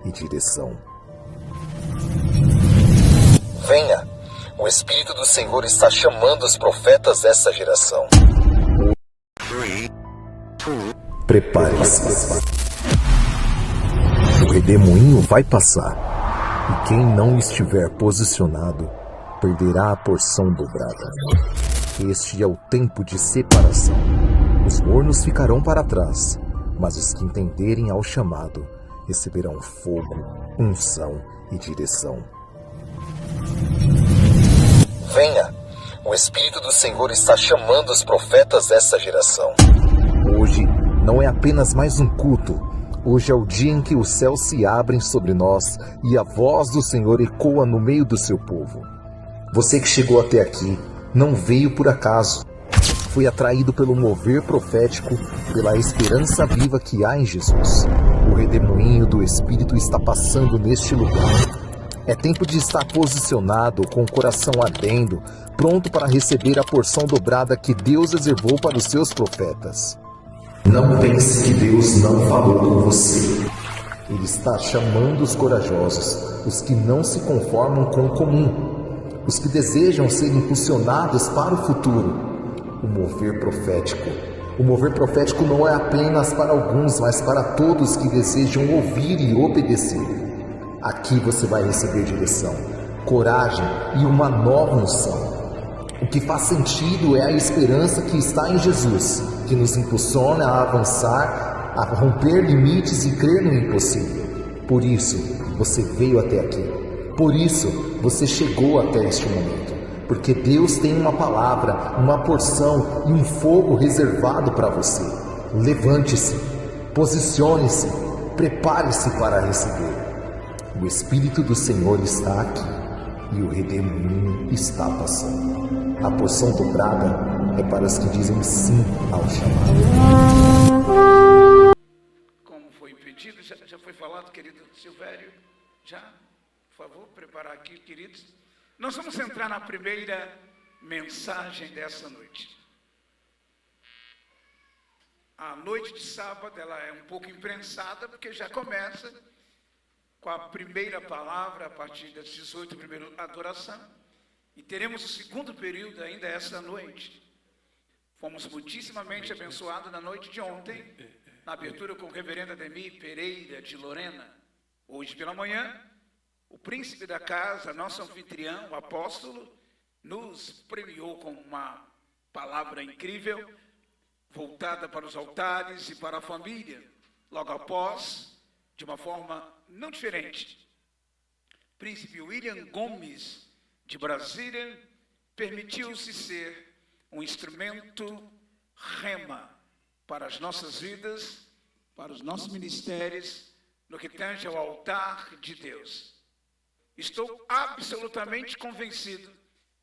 e direção. Venha, o Espírito do Senhor está chamando os profetas dessa geração. Prepare-se. O redemoinho vai passar, e quem não estiver posicionado perderá a porção dobrada. Este é o tempo de separação. Os mornos ficarão para trás, mas os que entenderem ao chamado receberão fogo, unção e direção. Venha, o Espírito do Senhor está chamando os profetas dessa geração. Hoje não é apenas mais um culto. Hoje é o dia em que os céus se abrem sobre nós e a voz do Senhor ecoa no meio do seu povo. Você que chegou até aqui não veio por acaso. Foi atraído pelo mover profético, pela esperança viva que há em Jesus. O redemoinho do Espírito está passando neste lugar. É tempo de estar posicionado, com o coração ardendo, pronto para receber a porção dobrada que Deus reservou para os seus profetas. Não pense que Deus não falou com você. Ele está chamando os corajosos, os que não se conformam com o comum, os que desejam ser impulsionados para o futuro. O mover profético. O mover profético não é apenas para alguns, mas para todos que desejam ouvir e obedecer. Aqui você vai receber direção, coragem e uma nova unção. O que faz sentido é a esperança que está em Jesus, que nos impulsiona a avançar, a romper limites e crer no impossível. Por isso, você veio até aqui. Por isso, você chegou até este momento. Porque Deus tem uma palavra, uma porção e um fogo reservado para você. Levante-se, posicione-se, prepare-se para receber. O Espírito do Senhor está aqui e o redemoinho está passando. A porção dobrada é para os que dizem sim ao chamado. Como foi pedido, já foi falado, querido Silvério? Já? Por favor, preparar aqui, queridos. Nós vamos entrar na primeira mensagem dessa noite. A noite de sábado, ela é um pouco imprensada, porque já começa com a primeira palavra, a partir das 18, primeiro adoração. E teremos o segundo período ainda essa noite. Fomos muitíssimamente abençoados na noite de ontem, na abertura com o reverendo Ademir Pereira de Lorena. Hoje pela manhã, o príncipe da casa, nosso anfitrião, o apóstolo, nos premiou com uma palavra incrível, voltada para os altares e para a família. Logo após, de uma forma não diferente, príncipe William Gomes, de Brasília, permitiu-se ser um instrumento rema para as nossas vidas, para os nossos ministérios, no que tange ao altar de Deus. Estou absolutamente convencido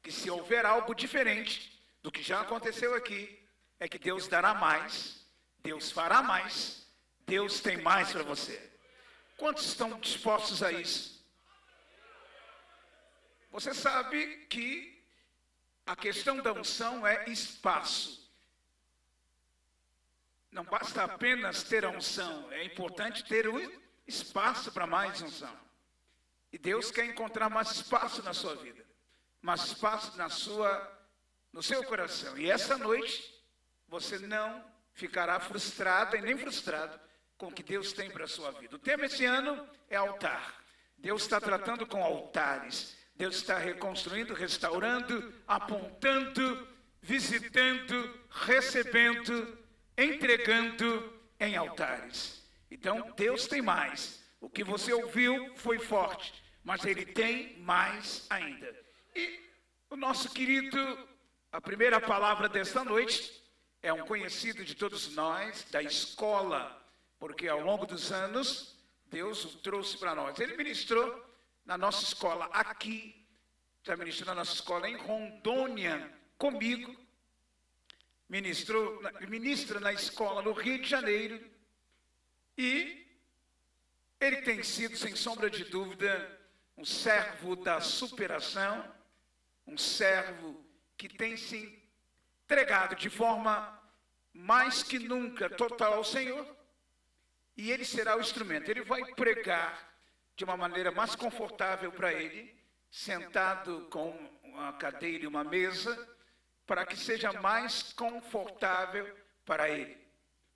que se houver algo diferente do que já aconteceu aqui, é que Deus dará mais, Deus fará mais, Deus tem mais para você. Quantos estão dispostos a isso? Você sabe que a questão da unção é espaço. Não basta apenas ter a unção, é importante ter o espaço para mais unção. E Deus quer encontrar mais espaço na sua vida, mais espaço no seu coração. E essa noite, você não ficará frustrado e nem frustrado com o que Deus tem para a sua vida. O tema esse ano é altar. Deus está tratando com altares. Deus está reconstruindo, restaurando, apontando, visitando, recebendo, entregando em altares. Então, Deus tem mais. O que você ouviu foi forte, mas Ele tem mais ainda. E o nosso querido, a primeira palavra desta noite, é um conhecido de todos nós, da escola, porque ao longo dos anos, Deus o trouxe para nós. Ele ministrou na nossa escola aqui, já ministrou na nossa escola em Rondônia, comigo, ministra na escola no Rio de Janeiro, e ele tem sido, sem sombra de dúvida, um servo da superação, um servo que tem se entregado de forma mais que nunca total ao Senhor, e ele será o instrumento. Ele vai pregar de uma maneira mais confortável para ele, sentado com uma cadeira e uma mesa, para que seja mais confortável para ele.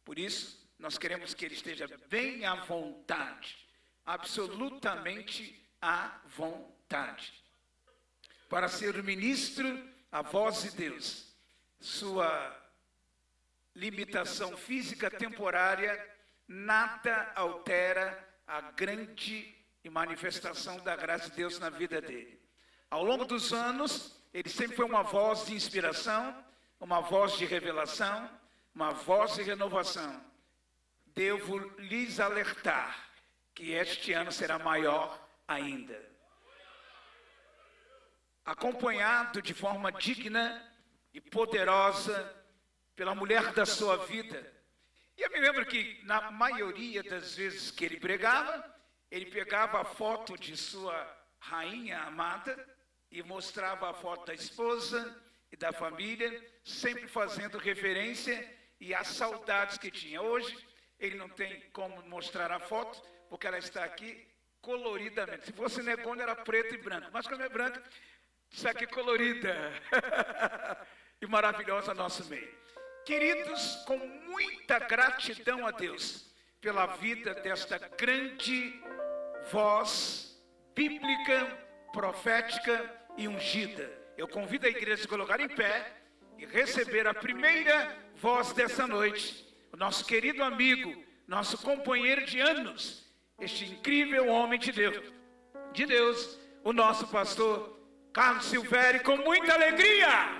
Por isso, nós queremos que ele esteja bem à vontade, absolutamente à vontade, para ser o ministro, a voz de Deus. Sua limitação física temporária nada altera a grande manifestação da graça de Deus na vida dele. Ao longo dos anos, ele sempre foi uma voz de inspiração, uma voz de revelação, uma voz de renovação. Devo lhes alertar que este ano será maior ainda. Acompanhado de forma digna e poderosa pela mulher da sua vida. E eu me lembro que na maioria das vezes que ele pregava, ele pegava a foto de sua rainha amada e mostrava a foto da esposa e da família, sempre fazendo referência e as saudades que tinha. Hoje, ele não tem como mostrar a foto, porque ela está aqui coloridamente. Se fosse Negônio, era preto e branco, mas como é branca, está aqui colorida e maravilhosa nosso meio. Queridos, com muita gratidão a Deus pela vida desta grande voz bíblica, profética e ungida. Eu convido a igreja a se colocar em pé e receber a primeira voz dessa noite, o nosso querido amigo, nosso companheiro de anos, este incrível homem de Deus, o nosso pastor Carlos Silvério, com muita alegria.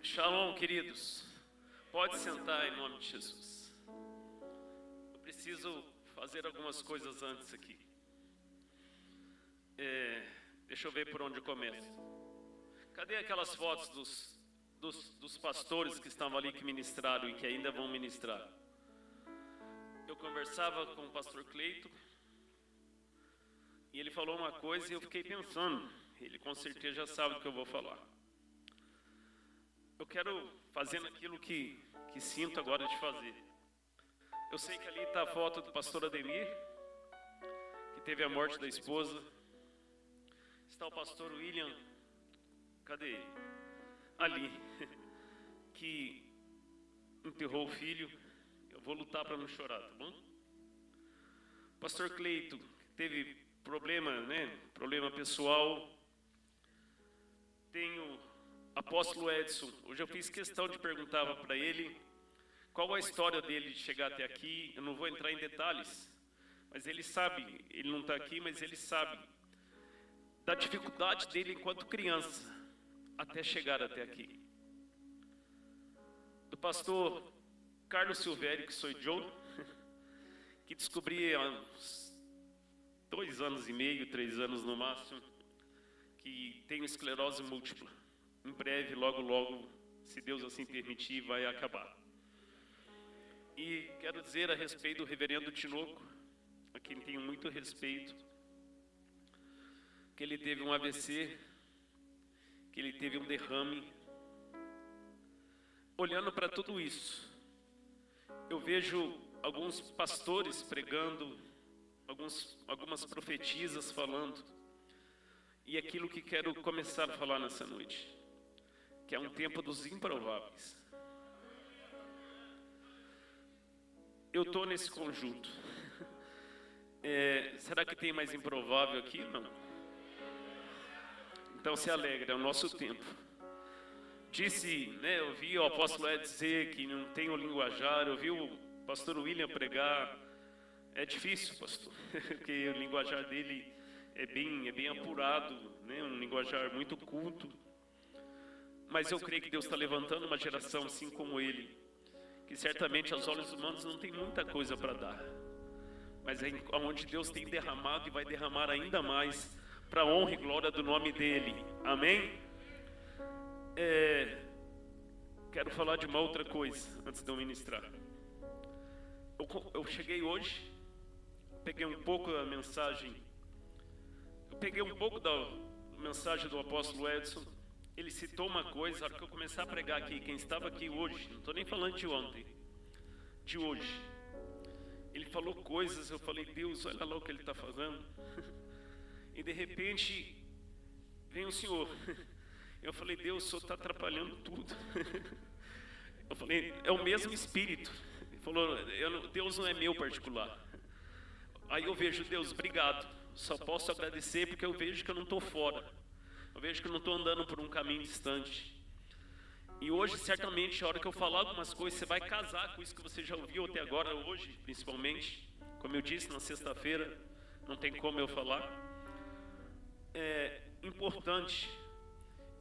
Shalom, queridos. Pode sentar em nome de Jesus. Eu preciso fazer algumas coisas antes aqui. Deixa eu ver por onde eu começo. Cadê aquelas fotos dos pastores que estavam ali que ministraram e que ainda vão ministrar? Eu conversava com o pastor Cleito e ele falou uma coisa e eu fiquei pensando. Ele com certeza já sabe o que eu vou falar. Eu quero fazer aquilo que sinto agora de fazer. Eu sei que ali está a foto do pastor Ademir, que teve a morte da esposa. Está o pastor William, cadê ele? Ali, que enterrou o filho. Eu vou lutar para não chorar, tá bom? Pastor Cleito, que teve problema, né? Problema pessoal. Tenho apóstolo Edson. Hoje eu fiz questão de perguntar para ele qual a história dele de chegar até aqui. Eu não vou entrar em detalhes, mas ele sabe, ele não está aqui, mas ele sabe da dificuldade dele enquanto criança até chegar até aqui. Do pastor Carlos Silvério, que sou eu, que descobri há uns 2 anos e meio, 3 anos no máximo, que tem esclerose múltipla. Em breve, logo, logo, se Deus assim permitir, vai acabar. E quero dizer a respeito do reverendo Tinoco, a quem tenho muito respeito, que ele teve um AVC, que ele teve um derrame. Olhando para tudo isso, eu vejo alguns pastores pregando, algumas profetisas falando, e aquilo que quero começar a falar nessa noite, que é um tempo dos improváveis. Eu estou nesse conjunto. Será que tem mais improvável aqui? Não. Então se alegra, é o nosso tempo. Eu vi o apóstolo Ed dizer que não tem o linguajar, eu vi o pastor William pregar. É difícil, pastor, porque o linguajar dele é bem apurado, né? Um linguajar muito culto. Mas eu creio que Deus está levantando uma geração assim como ele, que certamente aos olhos humanos não tem muita coisa para dar, mas é onde Deus tem derramado e vai derramar ainda mais para a honra e glória do nome dele. Amém? Quero falar de uma outra coisa antes de eu ministrar. Eu cheguei hoje peguei um pouco da mensagem do apóstolo Edson. Ele citou uma coisa, na hora que eu começar a pregar aqui, quem estava aqui hoje, não estou nem falando de ontem, de hoje, ele falou coisas, eu falei, Deus, olha lá o que ele está fazendo. E de repente vem o Senhor. Eu falei, Deus, o Senhor está atrapalhando tudo. Eu falei, é o mesmo Espírito. Ele falou, Deus não é meu particular. Aí eu vejo, Deus, obrigado. Só posso agradecer porque eu vejo que eu não estou fora. Eu vejo que eu não estou andando por um caminho distante. E hoje, certamente, a hora que eu falar algumas coisas, você vai casar com isso que você já ouviu até agora, hoje, principalmente. Como eu disse, na sexta-feira, não tem como eu falar. É importante.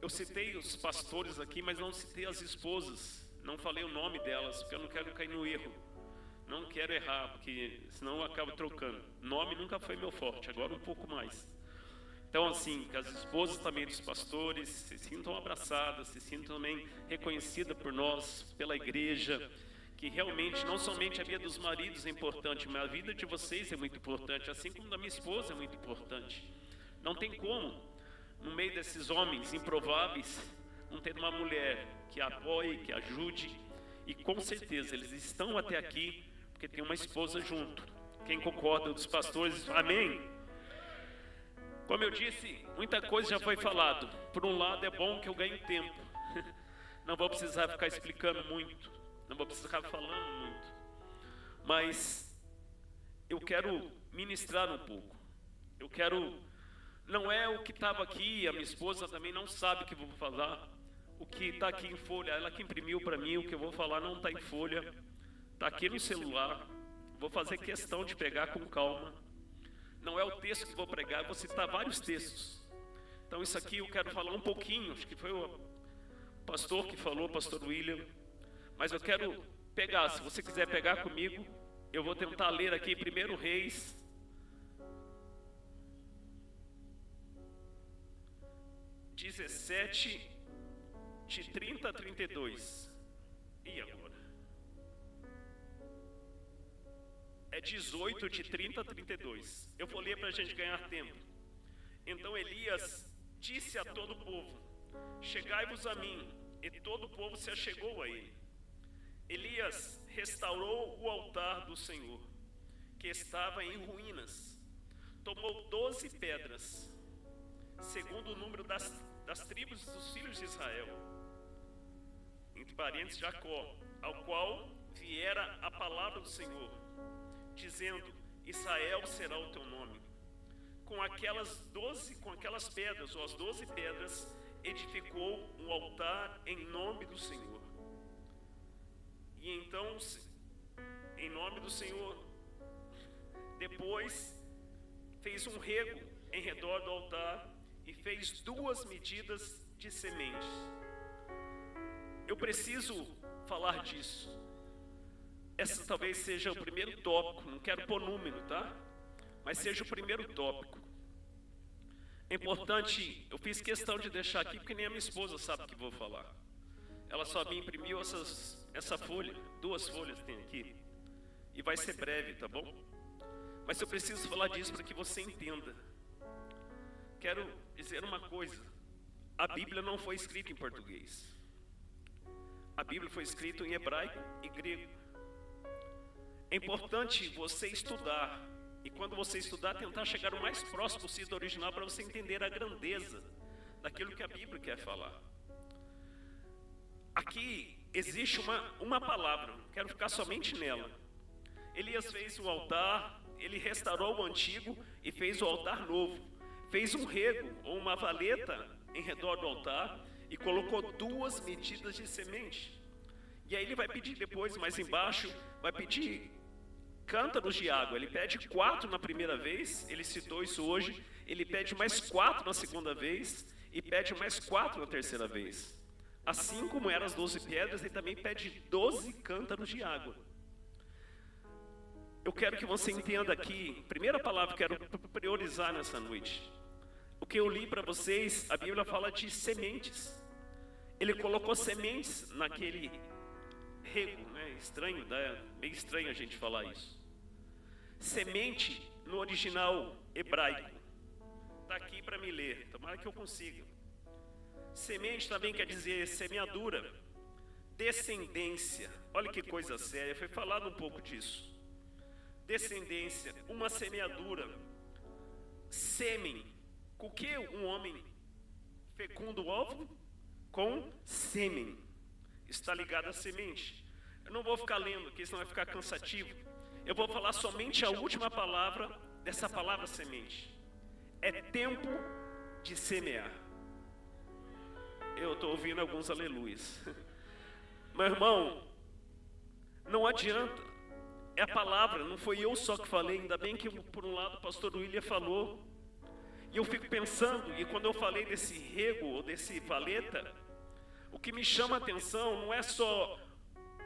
Eu citei os pastores aqui, mas não citei as esposas. Não falei o nome delas, porque eu não quero cair no erro. Não quero errar, porque senão eu acabo trocando. Nome nunca foi meu forte, agora um pouco mais. Então, assim, que as esposas também dos pastores se sintam abraçadas, se sintam também reconhecidas por nós, pela igreja, que realmente não somente a vida dos maridos é importante, mas a vida de vocês é muito importante, assim como da minha esposa é muito importante. Não tem como, no meio desses homens improváveis, não ter uma mulher que apoie, que ajude, e com certeza eles estão até aqui porque tem uma esposa junto. Quem concorda dos pastores, amém? Como eu disse, muita coisa já foi falado. Por um lado é bom que eu ganhe tempo. Não vou precisar ficar explicando muito, não vou precisar ficar falando muito. Mas eu quero ministrar um pouco. Eu quero, não é o que estava aqui, a minha esposa também não sabe o que eu vou falar. O que está aqui em folha, ela que imprimiu para mim, o que eu vou falar não está em folha, está aqui no celular. Vou fazer questão de pegar com calma. Não é o texto que vou pregar, eu vou citar vários textos. Então isso aqui eu quero falar um pouquinho, acho que foi o pastor que falou, o pastor William. Mas eu quero pegar, se você quiser pegar comigo, eu vou tentar ler aqui 1 Reis 17, de 30 a 32. E agora? É 18, de 30 a 32. Eu vou ler para a gente ganhar tempo. Então Elias disse a todo o povo: chegai-vos a mim. E todo o povo se achegou a ele. Elias restaurou o altar do Senhor, que estava em ruínas. Tomou 12 pedras, segundo o número das tribos dos filhos de Israel, entre parênteses Jacó, ao qual viera a palavra do Senhor, dizendo: Israel será o teu nome. Com aquelas pedras, ou as 12 pedras, edificou um altar em nome do Senhor. E então, em nome do Senhor, depois fez um rego em redor do altar e fez 2 medidas de sementes. Eu preciso falar disso. Essa talvez seja o primeiro tópico, não quero pôr número, tá? Mas seja o primeiro tópico. É importante, eu fiz questão de deixar aqui, porque nem a minha esposa sabe o que vou falar. Ela só me imprimiu essa folha, 2 folhas tem aqui. E vai ser breve, tá bom? Mas eu preciso falar disso para que você entenda. Quero dizer uma coisa: a Bíblia não foi escrita em português. A Bíblia foi escrita em hebraico e grego. É importante você estudar, e quando você estudar, tentar chegar o mais próximo possível do original, para você entender a grandeza daquilo que a Bíblia quer falar. Aqui existe uma palavra, quero ficar somente nela. Elias fez o altar, ele restaurou o antigo e fez o altar novo. Fez um rego ou uma valeta em redor do altar e colocou 2 medidas de semente. E aí ele vai pedir depois, mais embaixo, vai pedir cântaros de água. Ele pede 4 na primeira vez, ele citou isso hoje. Ele pede mais 4 na segunda vez e pede mais 4 na terceira vez. Assim como eram as 12 pedras, ele também pede 12 cântaros de água. Eu quero que você entenda aqui, primeira palavra que eu quero priorizar nessa noite. O que eu li para vocês, a Bíblia fala de sementes. Ele colocou sementes naquele rego, né? Estranho, meio estranho a gente falar isso. Semente no original hebraico. Está aqui para me ler, tomara que eu consiga. Semente também quer dizer semeadura, descendência. Olha que coisa séria, foi falado um pouco disso. Descendência, uma semeadura, sêmen. Com que um homem fecunda o óvulo? Com sêmen. Está ligado à semente. Eu não vou ficar lendo aqui, senão vai ficar cansativo. Eu vou falar somente a última palavra dessa palavra semente. É tempo de semear. Eu estou ouvindo alguns aleluias. Meu irmão, não adianta. É a palavra, não foi eu só que falei. Ainda bem que por um lado o pastor William falou. E eu fico pensando, e quando eu falei desse rego ou desse valeta, o que me chama a atenção não é só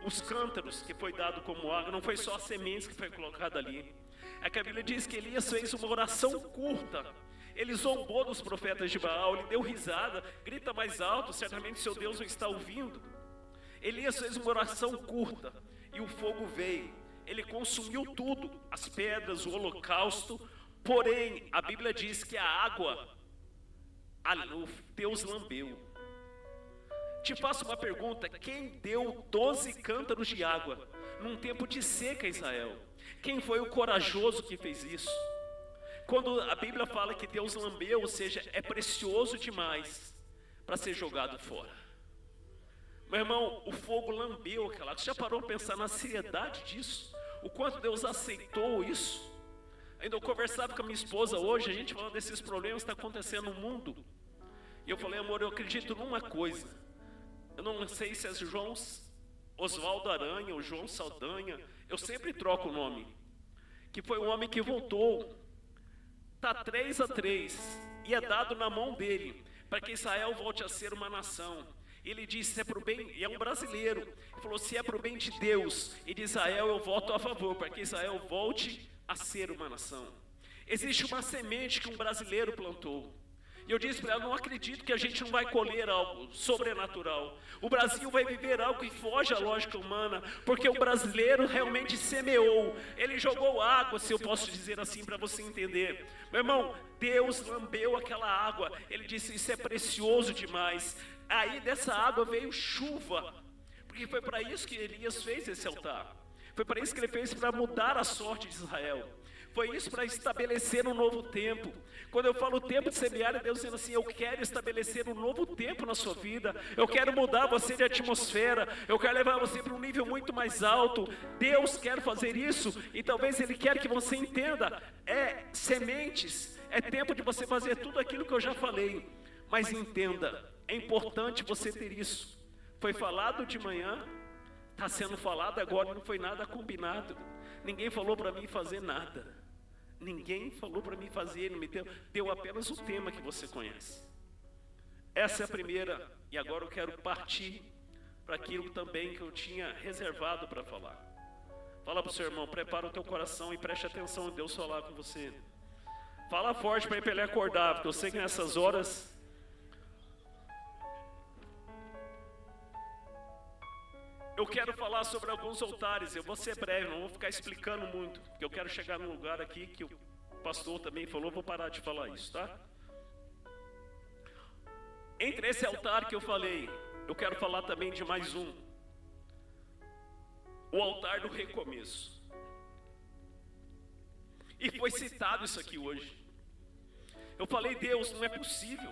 os cântaros que foi dado como água, não foi só as sementes que foi colocada ali. É que a Bíblia diz que Elias fez uma oração curta. Ele zombou dos profetas de Baal, ele deu risada, grita mais alto, certamente seu Deus não está ouvindo. Elias fez uma oração curta e o fogo veio. Ele consumiu tudo, as pedras, o holocausto. Porém, a Bíblia diz que a água, Deus lambeu. Te faço uma pergunta: quem deu 12 cântaros de água num tempo de seca em Israel? Quem foi o corajoso que fez isso? Quando a Bíblia fala que Deus lambeu, ou seja, é precioso demais para ser jogado fora. Meu irmão, o fogo lambeu aquela água. Você já parou para pensar na seriedade disso? O quanto Deus aceitou isso? Ainda eu conversava com a minha esposa hoje, a gente falando desses problemas que estão acontecendo no mundo. E eu falei: amor, eu acredito numa coisa. Eu não sei se é João Oswaldo Aranha ou João Saldanha, eu sempre troco o nome. Que foi um homem que voltou. Está 3-3 e é dado na mão dele, para que Israel volte a ser uma nação. Ele disse: se é para o bem, e é um brasileiro, ele falou: se é para o bem de Deus e de Israel, eu voto a favor, para que Israel volte a ser uma nação. Existe uma semente que um brasileiro plantou. E eu disse para ela: não acredito que a gente não vai colher algo sobrenatural. O Brasil vai viver algo que foge à lógica humana, porque o brasileiro realmente semeou. Ele jogou água, se eu posso dizer assim para você entender. Meu irmão, Deus lambeu aquela água. Ele disse: isso é precioso demais. Aí dessa água veio chuva, porque foi para isso que Elias fez esse altar. Foi para isso que ele fez, para mudar a sorte de Israel. Foi isso para estabelecer um novo tempo. Quando eu falo tempo de semear, é Deus dizendo assim: eu quero estabelecer um novo tempo na sua vida. Eu quero mudar você de atmosfera. Eu quero levar você para um nível muito mais alto. Deus quer fazer isso. E talvez Ele quer que você entenda. É sementes. É tempo de você fazer tudo aquilo que eu já falei. Mas entenda, é importante você ter isso. Foi falado de manhã, está sendo falado agora, não foi nada combinado. Ninguém falou para mim fazer nada. Ninguém falou para mim fazer, não me deu apenas o tema que você conhece. Essa é a primeira, e agora eu quero partir para aquilo também que eu tinha reservado para falar. Fala para o seu irmão: prepara o teu coração e preste atenção em Deus falar com você. Fala forte para ele acordar, porque eu sei que nessas horas eu quero falar sobre alguns altares. Eu vou ser breve, não vou ficar explicando muito, porque eu quero chegar num lugar aqui que o pastor também falou. Vou parar de falar isso, tá? Entre esse altar que eu falei, eu quero falar também de mais um. O altar do recomeço. E foi citado isso aqui hoje. Eu falei: Deus, não é possível.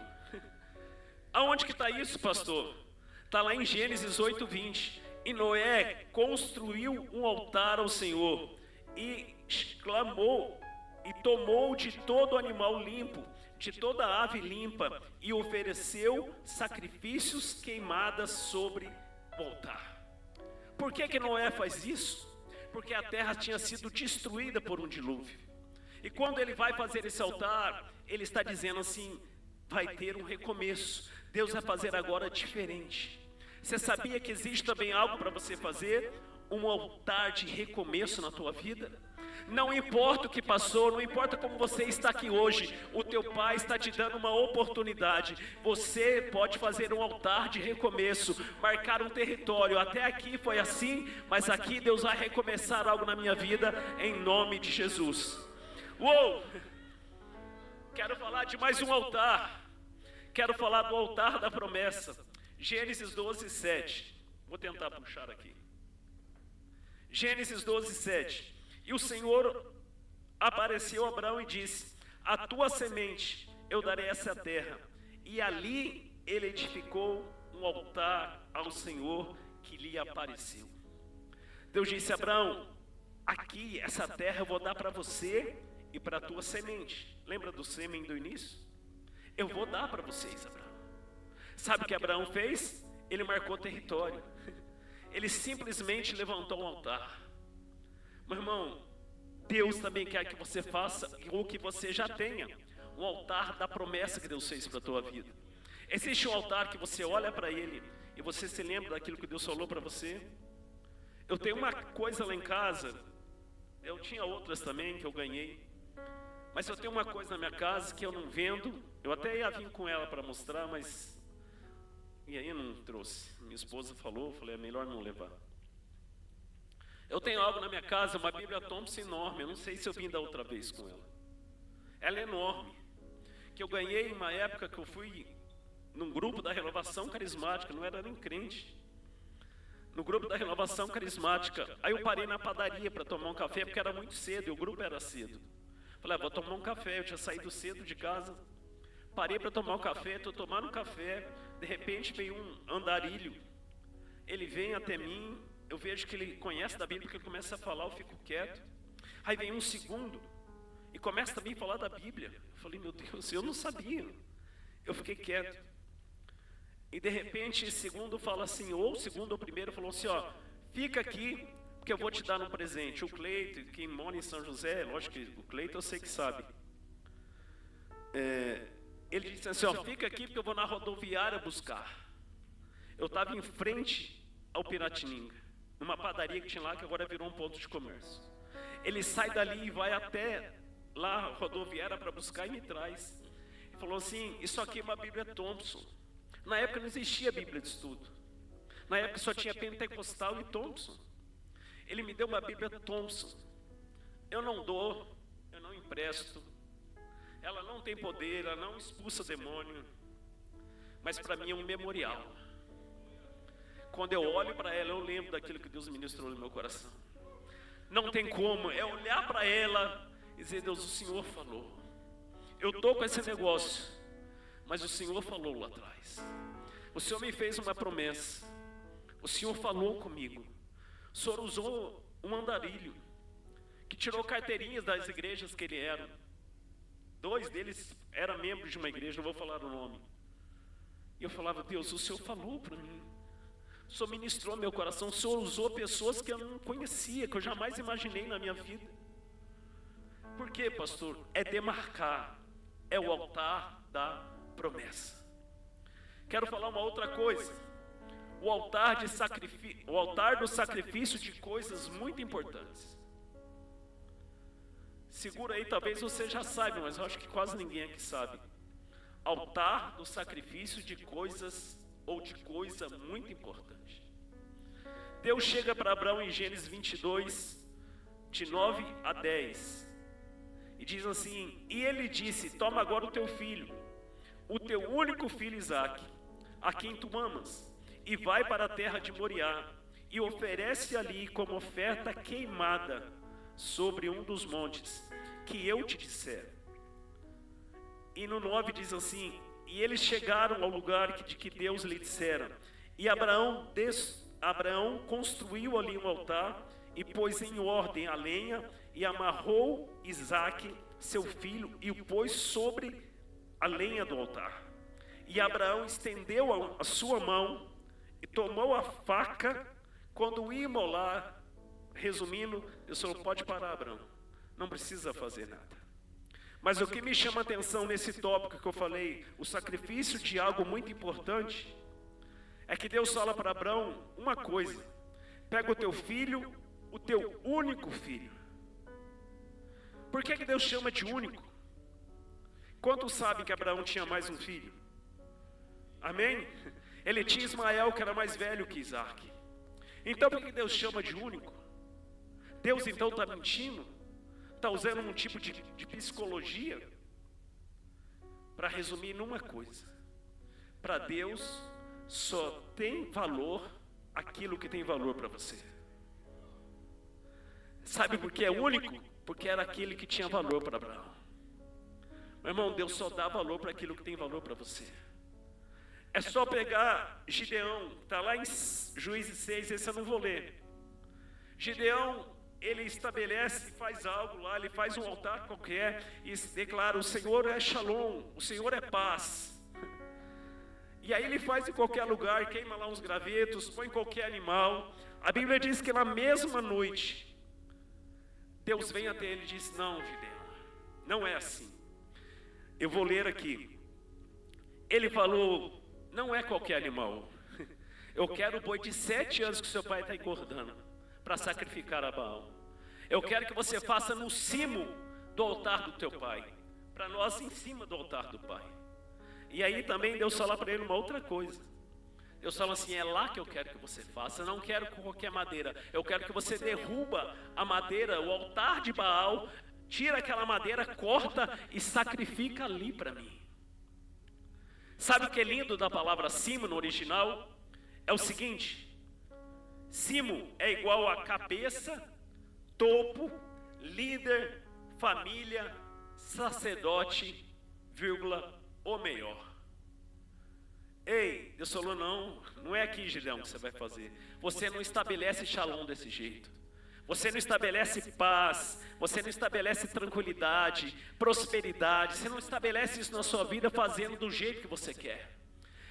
Aonde que está isso, pastor? Está lá em Gênesis 8:20. E Noé construiu um altar ao Senhor e clamou e tomou de todo animal limpo, de toda ave limpa, e ofereceu sacrifícios queimadas sobre o altar. Por que Noé faz isso? Porque a terra tinha sido destruída por um dilúvio. E quando ele vai fazer esse altar, ele está dizendo assim: vai ter um recomeço. Deus vai fazer agora diferente. Você sabia que existe também algo para você fazer? Um altar de recomeço na tua vida? Não importa o que passou, não importa como você está aqui hoje, o teu Pai está te dando uma oportunidade. Você pode fazer um altar de recomeço, marcar um território. Até aqui foi assim, mas aqui Deus vai recomeçar algo na minha vida, em nome de Jesus. Uou! Quero falar de mais um altar. Quero falar do altar da promessa. Gênesis 12, 7. Vou tentar puxar aqui. Gênesis 12, 7. E o Senhor apareceu a Abraão e disse: a tua semente eu darei essa terra. E ali ele edificou um altar ao Senhor que lhe apareceu. Deus disse a Abraão: aqui, essa terra eu vou dar para você e para a tua semente. Lembra do sêmen do início? Eu vou dar para vocês, Abraão. Sabe o que Abraão fez? Ele marcou território. Ele simplesmente levantou um altar. Meu irmão, Deus também quer que você faça o que você já tenha. Um altar da promessa que Deus fez para a tua vida. Existe um altar que você olha para ele e você se lembra daquilo que Deus falou para você? Eu tenho uma coisa lá em casa, eu tinha outras também que eu ganhei, mas eu tenho uma coisa na minha casa que eu não vendo. Eu até ia vir com ela para mostrar, mas e aí não trouxe. Minha esposa falou, eu falei, é melhor não levar. Eu tenho algo na minha casa, uma Bíblia Thompson enorme, eu não sei se eu vim da outra vez com ela. Ela é enorme, que eu ganhei em uma época que eu fui num grupo da Renovação Carismática, não era nem crente. No grupo da Renovação Carismática, aí eu parei na padaria para tomar um café, porque era muito cedo, e o grupo era cedo. Falei, vou tomar um café, eu tinha saído cedo de casa. Parei para tomar um café, estou tomando um café, de repente veio um andarilho. Ele vem até mim, eu vejo que ele conhece da Bíblia, porque ele começa a falar, eu fico quieto. Aí vem um segundo, e começa também a falar da Bíblia. Eu falei, meu Deus, eu não sabia. Eu fiquei quieto. E de repente, esse segundo fala assim, ou o segundo ou o primeiro falou assim, ó, fica aqui, porque eu vou te dar um presente. O Cleito, que mora em São José, lógico que o Cleito eu sei que sabe. Ele disse assim, ó, fica aqui porque eu vou na rodoviária buscar. Eu estava em frente ao Piratininga, numa padaria que tinha lá, que agora virou um ponto de comércio. Ele sai dali e vai até lá, rodoviária, para buscar e me traz. Ele falou assim, isso aqui é uma Bíblia Thompson. Na época não existia Bíblia de estudo. Na época só tinha Pentecostal e Thompson. Ele me deu uma Bíblia Thompson. Eu não dou, eu não empresto. Ela não tem poder, ela não expulsa demônio. Mas para mim é um memorial. Quando eu olho para ela, eu lembro daquilo que Deus ministrou no meu coração. Não tem como, é olhar para ela e dizer, Deus, o Senhor falou. Eu estou com esse negócio, mas o Senhor falou lá atrás. O Senhor me fez uma promessa. O Senhor falou comigo. O Senhor usou um andarilho que tirou carteirinhas das igrejas que ele era. 2 deles eram membros de uma igreja, não vou falar o nome. E eu falava, Deus, o Senhor falou para mim. O Senhor ministrou meu coração. O Senhor usou pessoas que eu não conhecia, que eu jamais imaginei na minha vida. Por quê, pastor? É demarcar. É o altar da promessa. Quero falar uma outra coisa. O altar do sacrifício de coisas muito importantes. Segura aí, talvez você já saiba, mas eu acho que quase ninguém aqui sabe. Altar do sacrifício de coisas ou de coisa muito importante. Deus chega para Abraão em Gênesis 22, de 9 a 10. E diz assim, e ele disse, toma agora o teu filho, o teu único filho Isaque, a quem tu amas, e vai para a terra de Moriá, e oferece ali como oferta queimada sobre um dos montes, que eu te disser. E no 9 diz assim, e eles chegaram ao lugar de que Deus lhe dissera, e Abraão construiu ali um altar, e pôs em ordem a lenha, e amarrou Isaque, seu filho, e o pôs sobre a lenha do altar. E Abraão estendeu a sua mão, e tomou a faca, quando ia imolar. Resumindo, eu só pode parar, Abraão, não precisa fazer nada. Mas o que me chama a atenção nesse tópico que eu falei, o sacrifício de algo muito importante, é que Deus fala para Abraão uma coisa, pega o teu filho, o teu único filho. Por que Deus chama de único? Quantos sabem que Abraão tinha mais um filho? Amém? Ele tinha Ismael, que era mais velho que Isaque. Então por que Deus chama de único? Deus então está mentindo? está usando um tipo de psicologia para resumir numa coisa: para Deus só tem valor aquilo que tem valor para você. Sabe por que é único? Porque era aquele que tinha valor para Abraão. Meu irmão, Deus só dá valor para aquilo que tem valor para você. É só pegar Gideão, está lá em Juízes 6, esse eu não vou ler. Gideão, ele estabelece, faz algo lá, ele faz um altar qualquer e declara: o Senhor é Shalom, o Senhor é paz. E aí ele faz em qualquer lugar, queima lá uns gravetos, põe qualquer animal. A Bíblia diz que na mesma noite, Deus vem até ele e diz: não, Gideão, não é assim. Eu vou ler aqui. Ele falou: não é qualquer animal. Eu quero o boi de 7 anos que seu pai está engordando para sacrificar a Baal. Eu quero que você faça no cimo do altar do teu pai, para nós em cima do altar do pai. E aí também Deus fala para ele uma outra coisa. Deus fala assim: é lá que eu quero que você faça, não quero com qualquer madeira. Eu quero que você derruba a madeira, o altar de Baal, tira aquela madeira, corta e sacrifica ali para mim. Sabe o que é lindo da palavra cimo no original? É o seguinte: cimo é igual a cabeça, topo, líder, família, sacerdote, vírgula, o melhor. Ei, Deus falou: não é aqui, Gideão, que você vai fazer. Você não estabelece Shalom desse jeito. Você não estabelece paz, você não estabelece tranquilidade, prosperidade, você não estabelece isso na sua vida fazendo do jeito que você quer.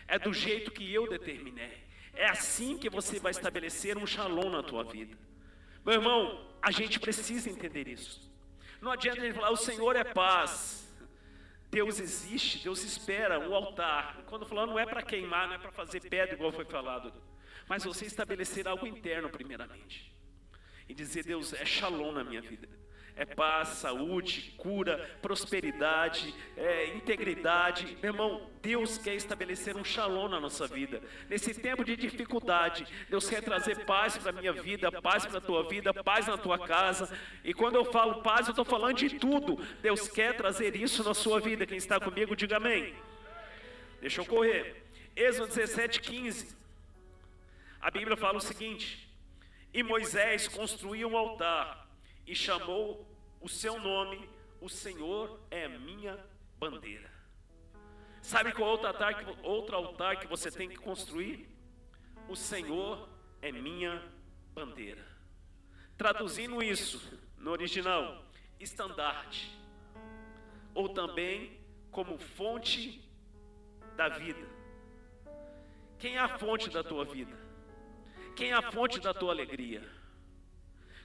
É do jeito que eu determinei. É assim que você vai estabelecer um Shalom na tua vida. Meu irmão, a gente precisa entender isso. Não adianta a gente falar: o Senhor é paz. Deus existe, Deus espera um altar. Quando falando, não é para queimar, não é para fazer pedra igual foi falado, mas você estabelecer algo interno primeiramente. E dizer: Deus, é Shalom na minha vida. É paz, saúde, cura, prosperidade, integridade. Meu irmão, Deus quer estabelecer um Shalom na nossa vida. Nesse tempo de dificuldade, Deus quer trazer paz para a minha vida, paz para a tua vida, paz na tua casa. E quando eu falo paz, eu estou falando de tudo. Deus quer trazer isso na sua vida. Quem está comigo, diga amém. Deixa eu correr. Êxodo 17:15. A Bíblia fala o seguinte: e Moisés construiu um altar e chamou o seu nome: o Senhor é minha bandeira. Sabe qual outro altar que você tem que construir? O Senhor é minha bandeira. Traduzindo isso no original: estandarte, ou também como fonte da vida. Quem é a fonte da tua vida? Quem é a fonte da tua alegria?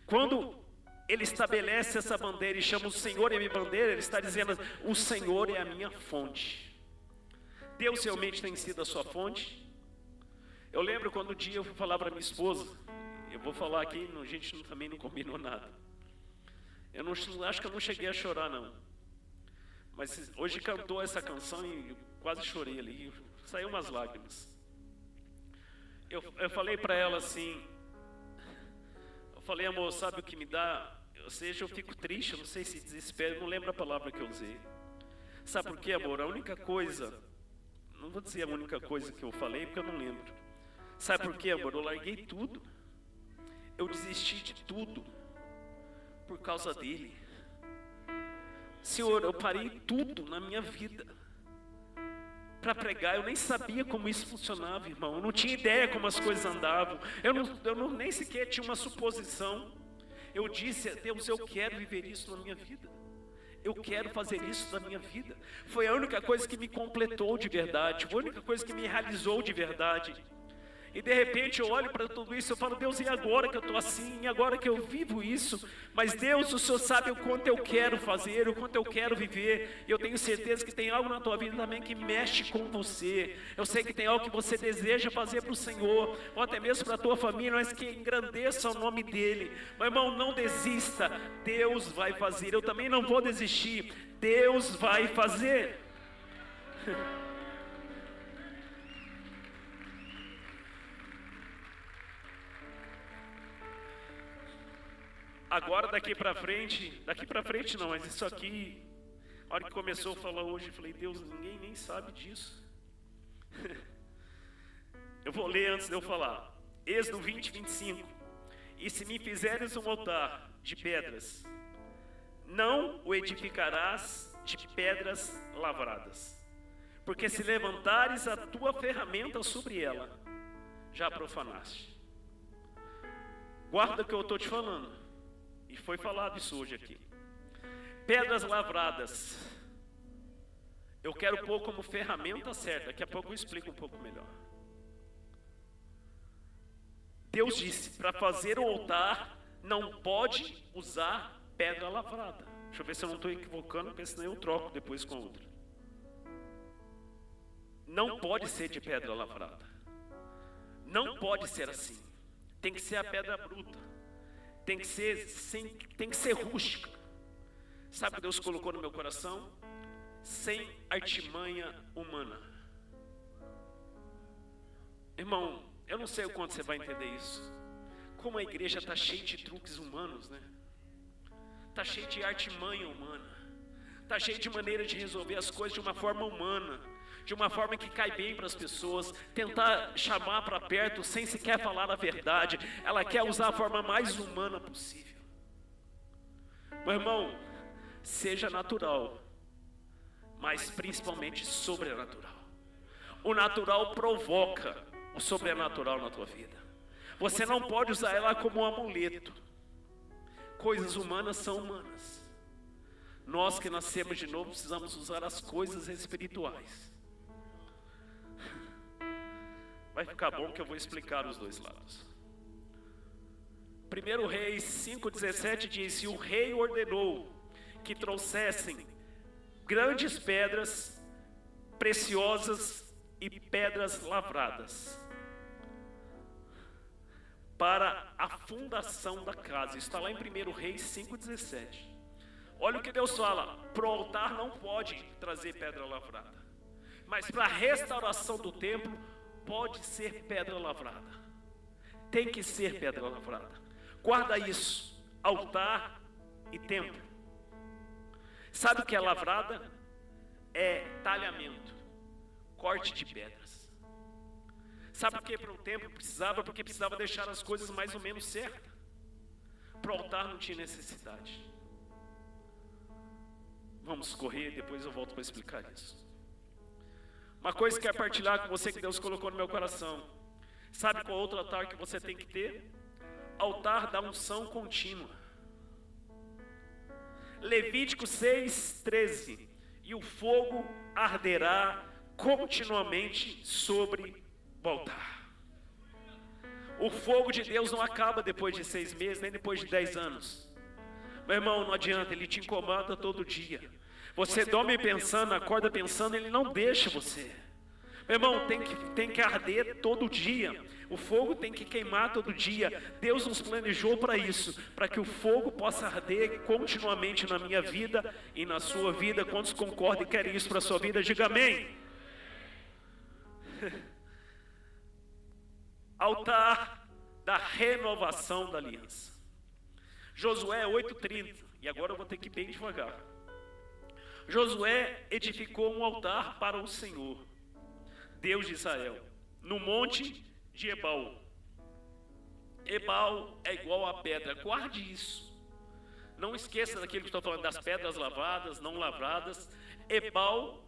Quando ele estabelece essa bandeira e chama o Senhor é minha bandeira, ele está dizendo: o Senhor é a minha fonte. Deus realmente tem sido a sua fonte? Eu lembro quando um dia eu fui falar para minha esposa, eu vou falar aqui, a gente também não combinou nada. Eu não acho que eu não cheguei a chorar não. Mas hoje cantou essa canção e eu quase chorei ali, saiu umas lágrimas. Eu falei para ela assim, eu falei: amor, sabe o que me dá? Ou seja, eu fico triste, eu não sei se desespero, não lembro a palavra que eu usei. Sabe por quê, amor? A única coisa, não vou dizer a única coisa que eu falei, porque eu não lembro. Sabe por quê, amor? Eu larguei tudo. Eu desisti de tudo por causa dele. Senhor, eu parei tudo na minha vida para pregar. Eu nem sabia como isso funcionava, irmão. Eu não tinha ideia como as coisas andavam. Eu nem sequer tinha uma suposição. Eu disse a Deus: eu quero viver isso na minha vida. Eu quero fazer isso na minha vida. Foi a única coisa que me completou de verdade. Foi a única coisa que me realizou de verdade. E de repente eu olho para tudo isso e eu falo: Deus, e agora que eu estou assim? E agora que eu vivo isso? Mas Deus, o Senhor sabe o quanto eu quero fazer, o quanto eu quero viver. E eu tenho certeza que tem algo na tua vida também que mexe com você. Eu sei que tem algo que você deseja fazer para o Senhor, ou até mesmo para a tua família, mas que engrandeça o nome dEle. Meu irmão, não desista. Deus vai fazer. Eu também não vou desistir. Deus vai fazer. Agora daqui para frente não, mas isso aqui, a hora que começou a falar hoje, eu falei, Deus, ninguém nem sabe disso. Eu vou ler antes de eu falar. Êxodo 20, 25. E se me fizeres um altar de pedras, não o edificarás de pedras lavradas, porque se levantares a tua ferramenta sobre ela, já profanaste. Guarda o que eu estou te falando. E foi falado isso hoje aqui. Pedras lavradas. Eu quero pôr como ferramenta certa. Daqui a pouco eu explico um pouco melhor. Deus disse, para fazer o altar, não pode usar pedra lavrada. Deixa eu ver se eu não estou equivocando, porque senão eu troco depois com outra. Não pode ser de pedra lavrada. Não pode ser assim. Tem que ser a pedra bruta. Tem que ser rústica. Sabe o que Deus colocou no meu coração? Sem artimanha humana. Irmão, eu não sei o quanto você vai entender isso. Como a igreja está cheia de truques humanos, né? Está cheia de artimanha humana. Está cheia de maneira de resolver as coisas de uma forma humana, de uma forma que cai bem para as pessoas, tentar chamar para perto sem sequer falar a verdade. Ela quer usar a forma mais humana possível. Meu irmão, seja natural, mas principalmente sobrenatural. O natural provoca o sobrenatural na tua vida. Você não pode usar ela como um amuleto. Coisas humanas são humanas. Nós que nascemos de novo precisamos usar as coisas espirituais. Vai ficar bom que eu vou explicar os dois lados. 1 Reis 5,17 diz: e o rei ordenou que trouxessem grandes pedras preciosas e pedras lavradas para a fundação da casa. Isso está lá em 1 Reis 5,17. Olha o que Deus fala: para o altar não pode trazer pedra lavrada, mas para a restauração do templo pode ser pedra lavrada. Tem que ser pedra lavrada. Guarda isso: altar e templo. Sabe o que é lavrada? É talhamento, corte de pedras. Sabe por que para o templo precisava? Porque precisava deixar as coisas mais ou menos certas. Para o altar não tinha necessidade. Vamos correr, depois eu volto para explicar isso. Uma coisa que eu quero partilhar com você que Deus colocou no meu coração. Sabe qual outro altar que você tem que ter? Altar da unção contínua. Levítico 6:13. E o fogo arderá continuamente sobre o altar. O fogo de Deus não acaba depois de 6 meses, nem depois de 10 anos. Meu irmão, não adianta, ele te incomoda todo dia. Você dorme pensando, acorda pensando, ele não deixa você. Meu irmão, tem que arder todo dia. O fogo tem que queimar todo dia. Deus nos planejou para isso, para que o fogo possa arder continuamente na minha vida e na sua vida. Quantos concordam e querem isso para a sua vida? Diga amém. Altar da renovação da aliança. Josué 8:30. E agora eu vou ter que ir bem devagar. Josué edificou um altar para o Senhor, Deus de Israel, no monte de Ebal. Ebal é igual a pedra. Guarde isso. Não esqueça daquilo que estou falando, das pedras lavradas, não lavradas. Ebal,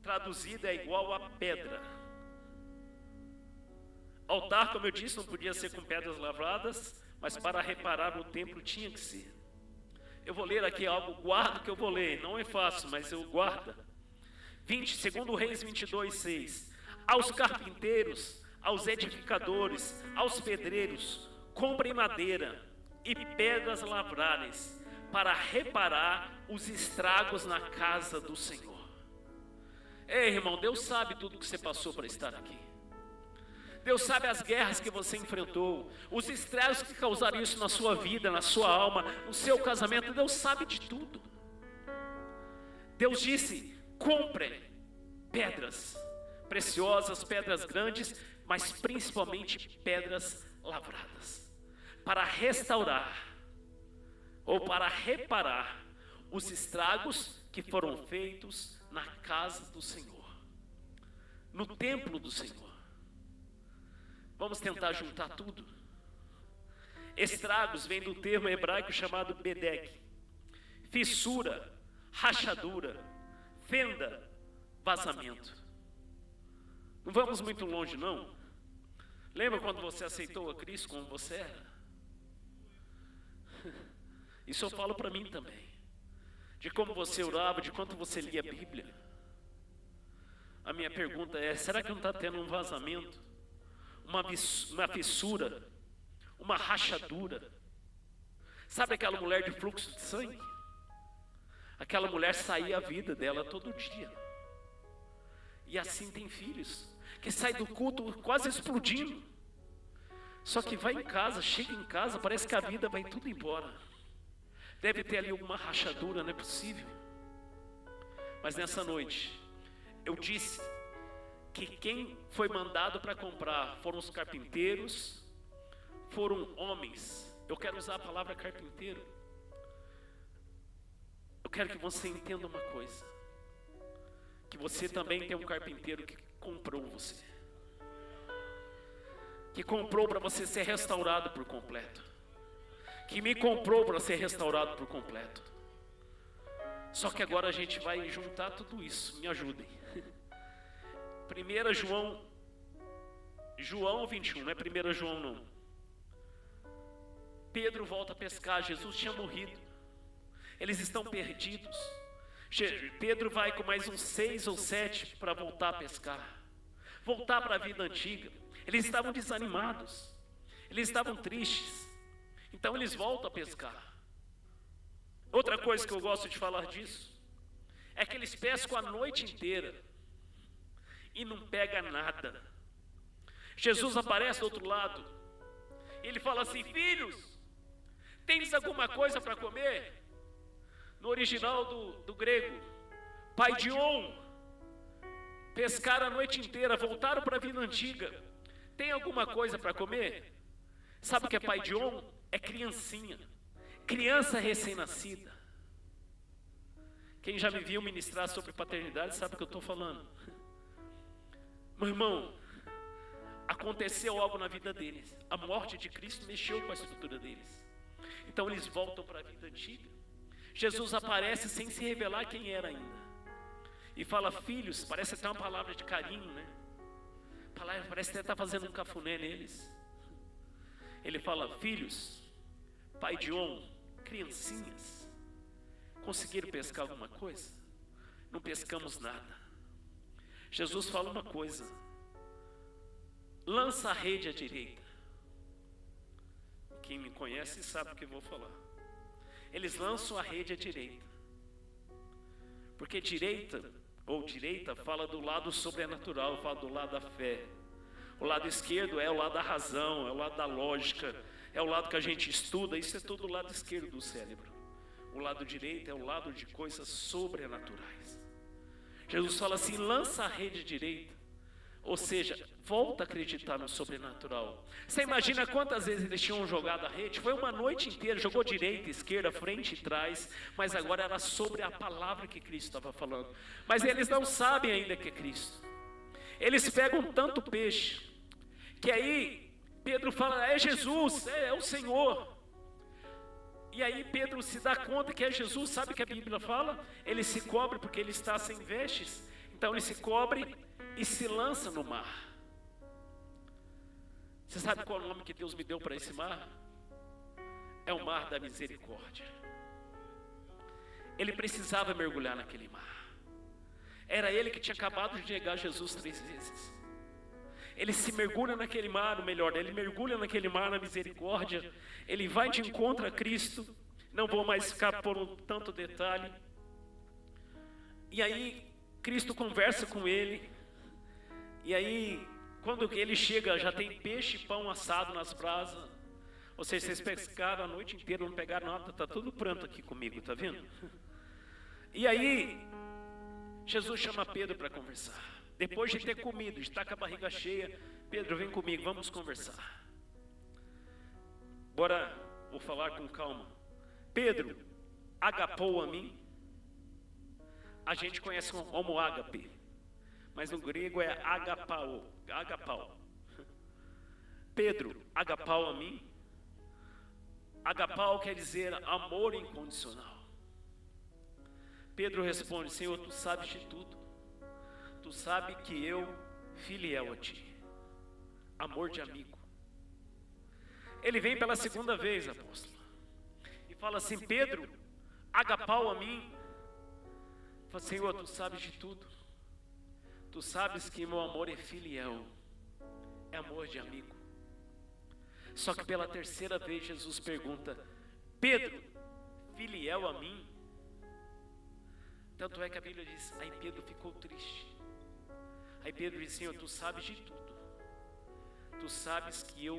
traduzida, é igual a pedra. Altar, como eu disse, não podia ser com pedras lavradas, mas para reparar o templo tinha que ser. Eu vou ler aqui algo, guarda o que eu vou ler, não é fácil, mas eu guarda. 2 Reis 22:6. Aos carpinteiros, aos edificadores, aos pedreiros, comprem madeira e pedras lavráveis para reparar os estragos na casa do Senhor. Ei, irmão, Deus sabe tudo que você passou para estar aqui. Deus sabe as guerras que você enfrentou, os estragos que causaram isso na sua vida, na sua alma, no seu casamento. Deus sabe de tudo. Deus disse: compre pedras preciosas, pedras grandes, mas principalmente pedras lavradas, para restaurar ou para reparar os estragos que foram feitos na casa do Senhor, no templo do Senhor. Vamos tentar juntar tudo. Estragos vem do termo hebraico chamado bedek, fissura, rachadura, fenda, vazamento. Não vamos muito longe, não. Lembra quando você aceitou a Cristo como você era? Isso eu falo para mim também. De como você orava, de quanto você lia a Bíblia. A minha pergunta é, será que não está tendo um vazamento? Uma fissura? Uma rachadura? Sabe aquela mulher de fluxo de sangue? Aquela mulher saía a vida dela todo dia. E assim tem filhos que saem do culto quase explodindo. Só que vai em casa, chega em casa, parece que a vida vai tudo embora. Deve ter ali alguma rachadura, não é possível. Mas nessa noite, eu disse que quem foi mandado para comprar foram os carpinteiros, foram homens. Eu quero usar a palavra carpinteiro. Eu quero que você entenda uma coisa. Que você também tem um carpinteiro que comprou você. Que comprou para você ser restaurado por completo. Que me comprou para ser restaurado por completo. Só que agora a gente vai juntar tudo isso. Me ajudem. 1 João 21, não é 1 João não. Pedro volta a pescar, Jesus tinha morrido. Eles estão perdidos. Pedro vai com mais uns 6 ou 7 para voltar a pescar. Voltar para a vida antiga. Eles estavam desanimados. Eles estavam tristes. Então eles voltam a pescar. Outra coisa que eu gosto de falar disso é que eles pescam a noite inteira e não pega nada. Jesus aparece do outro lado. Ele fala assim: filhos, tens alguma coisa para comer? No original do grego, paidion. Pescaram a noite inteira, voltaram para a vida antiga. Tem alguma coisa para comer? Sabe o que é paidion? É criancinha, criança recém-nascida. Quem já me viu ministrar sobre paternidade sabe o que eu estou falando. Meu irmão, aconteceu algo na vida deles. A morte de Cristo mexeu com a estrutura deles. Então eles voltam para a vida antiga. Jesus aparece sem se revelar quem era ainda. E fala: filhos, parece até uma palavra de carinho, né? Parece até estar fazendo um cafuné neles. Ele fala: filhos, paidion, criancinhas, conseguiram pescar alguma coisa? Não pescamos nada. Jesus fala uma coisa: lança a rede à direita. Quem me conhece sabe o que eu vou falar. Eles lançam a rede à direita. Porque direita fala do lado sobrenatural, fala do lado da fé. O lado esquerdo é o lado da razão, é o lado da lógica, é o lado que a gente estuda. Isso é todo o lado esquerdo do cérebro. O lado direito é o lado de coisas sobrenaturais. Jesus fala assim: lança a rede direita. Ou seja, volta a acreditar no sobrenatural. Você imagina quantas vezes eles tinham jogado a rede? Foi uma noite inteira, jogou direita, esquerda, frente e trás. Mas agora era sobre a palavra que Cristo estava falando. Mas eles não sabem ainda que é Cristo. Eles pegam tanto peixe, que aí Pedro fala: é Jesus, é o Senhor. E aí Pedro se dá conta que é Jesus. Sabe o que a Bíblia fala? Ele se cobre porque ele está sem vestes. Então ele se cobre e se lança no mar. Você sabe qual é o nome que Deus me deu para esse mar? É o mar da misericórdia. Ele precisava mergulhar naquele mar. Era ele que tinha acabado de negar Jesus 3 vezes. Ele se mergulha naquele mar, ou melhor, ele mergulha naquele mar na misericórdia. Ele vai de encontro a Cristo. Não vou mais ficar por tanto detalhe. E aí Cristo conversa com ele. E aí, quando ele chega, já tem peixe e pão assado nas brasas. Ou seja, vocês pescaram a noite inteira, não pegaram nada, está tudo pronto aqui comigo, tá vendo? E aí, Jesus chama Pedro para conversar. Depois de ter comido, de estar com a barriga cheia: Pedro, vem comigo, vamos conversar. Bora, vou falar com calma. Pedro agapou a mim. A gente conhece como ágape, mas no grego é agapao. Pedro agapau a mim. Agapau quer dizer amor incondicional. Pedro responde: Senhor, tu sabes de tudo. Tu sabes que eu filiel a ti. Amor de amigo. Ele vem pela segunda vez, apóstolo, e fala assim: Pedro, agapau a mim. Fala: Senhor, tu sabes de tudo. Tu sabes que meu amor é filial, é amor de amigo. Só que pela terceira vez Jesus pergunta: Pedro, filial a mim? Tanto é que a Bíblia diz: aí Pedro ficou triste. Aí Pedro diz: Senhor, tu sabes de tudo. Tu sabes que eu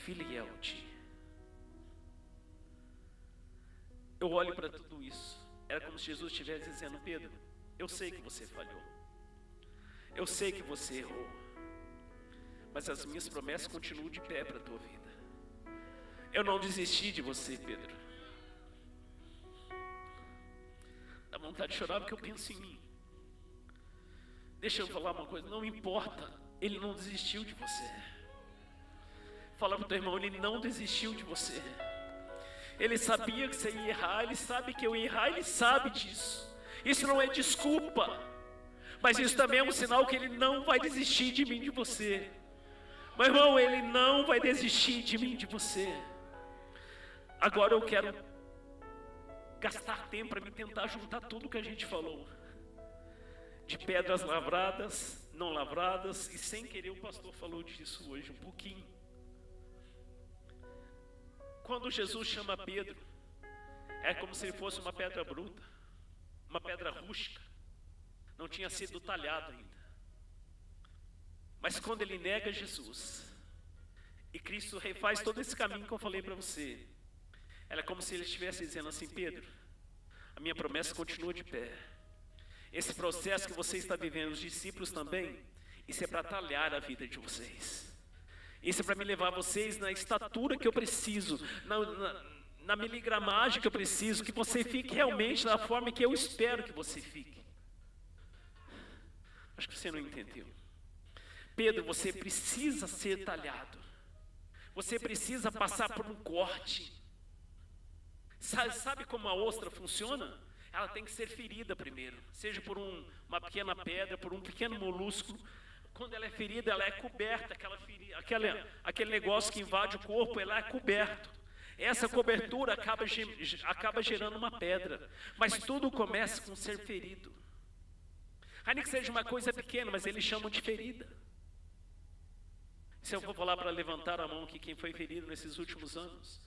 filial a ti. Eu olho para tudo isso. Era como se Jesus estivesse dizendo: Pedro, eu sei que você falhou. Eu sei que você errou. Mas as minhas promessas continuam de pé para a tua vida. Eu não desisti de você, Pedro. Dá vontade de chorar porque eu penso em mim. Deixa eu falar uma coisa, não importa, ele não desistiu de você. Fala para o teu irmão: ele não desistiu de você. Ele sabia que você ia errar, ele sabe que eu ia errar, ele sabe disso. Isso não é desculpa, mas isso também é um sinal que ele não vai desistir de mim, de você. Meu irmão, ele não vai desistir de mim, de você. Agora eu quero gastar tempo para me tentar juntar tudo que a gente falou. De pedras lavradas, não lavradas, e sem querer o pastor falou disso hoje um pouquinho. Quando Jesus chama Pedro, é como se ele fosse uma pedra bruta, uma pedra rústica, não tinha sido talhado ainda. Mas quando ele nega Jesus, e Cristo refaz todo esse caminho que eu falei para você, ela é como se ele estivesse dizendo assim: Pedro, a minha promessa continua de pé. Esse processo que você está vivendo, os discípulos também, isso é para talhar a vida de vocês. Isso é para me levar vocês na estatura que eu preciso, na miligramagem que eu preciso, que você fique realmente da forma que eu espero que você fique. Acho que você não entendeu. Pedro, você precisa ser talhado. Você precisa passar por um corte. Sabe como a ostra funciona? Ela tem que ser ferida primeiro, seja por uma pequena pedra, por um pequeno molúsculo. Quando ela é ferida, ela é coberta, aquele negócio que invade o corpo, ela é coberto. Essa cobertura acaba gerando uma pedra, mas tudo começa com ser ferido. Ainda que seja uma coisa pequena, mas eles chamam de ferida. Se eu for falar para levantar a mão aqui, quem foi ferido nesses últimos anos?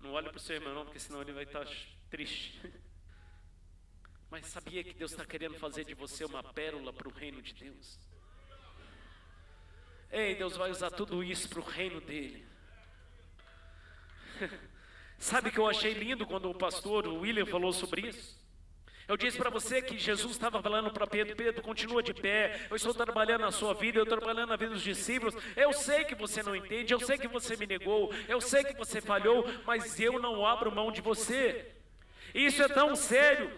Não olhe para o seu irmão não, porque senão ele vai estar triste. Mas sabia que Deus está querendo fazer de você uma pérola para o reino de Deus? Ei, Deus vai usar tudo isso para o reino dele. Sabe que eu achei lindo quando o pastor William falou sobre isso? Eu disse para você que Jesus estava falando para Pedro: Pedro, continua de pé, eu estou trabalhando na sua vida, eu estou trabalhando na vida dos discípulos. Eu sei que você não entende, eu sei que você me negou, eu sei que você falhou, mas eu não abro mão de você. Isso é tão sério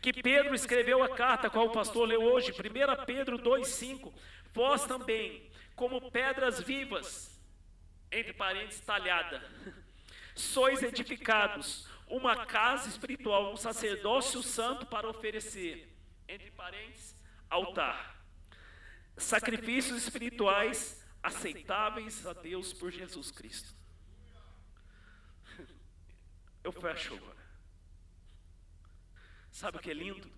que Pedro escreveu a carta, qual o pastor leu hoje, 1 Pedro 2,5. Vós também, como pedras vivas, entre parênteses, talhada, sois edificados uma casa espiritual, um sacerdócio santo para oferecer, entre parênteses, altar, sacrifícios espirituais aceitáveis a Deus por Jesus Cristo. Eu fecho agora. Sabe o que é lindo?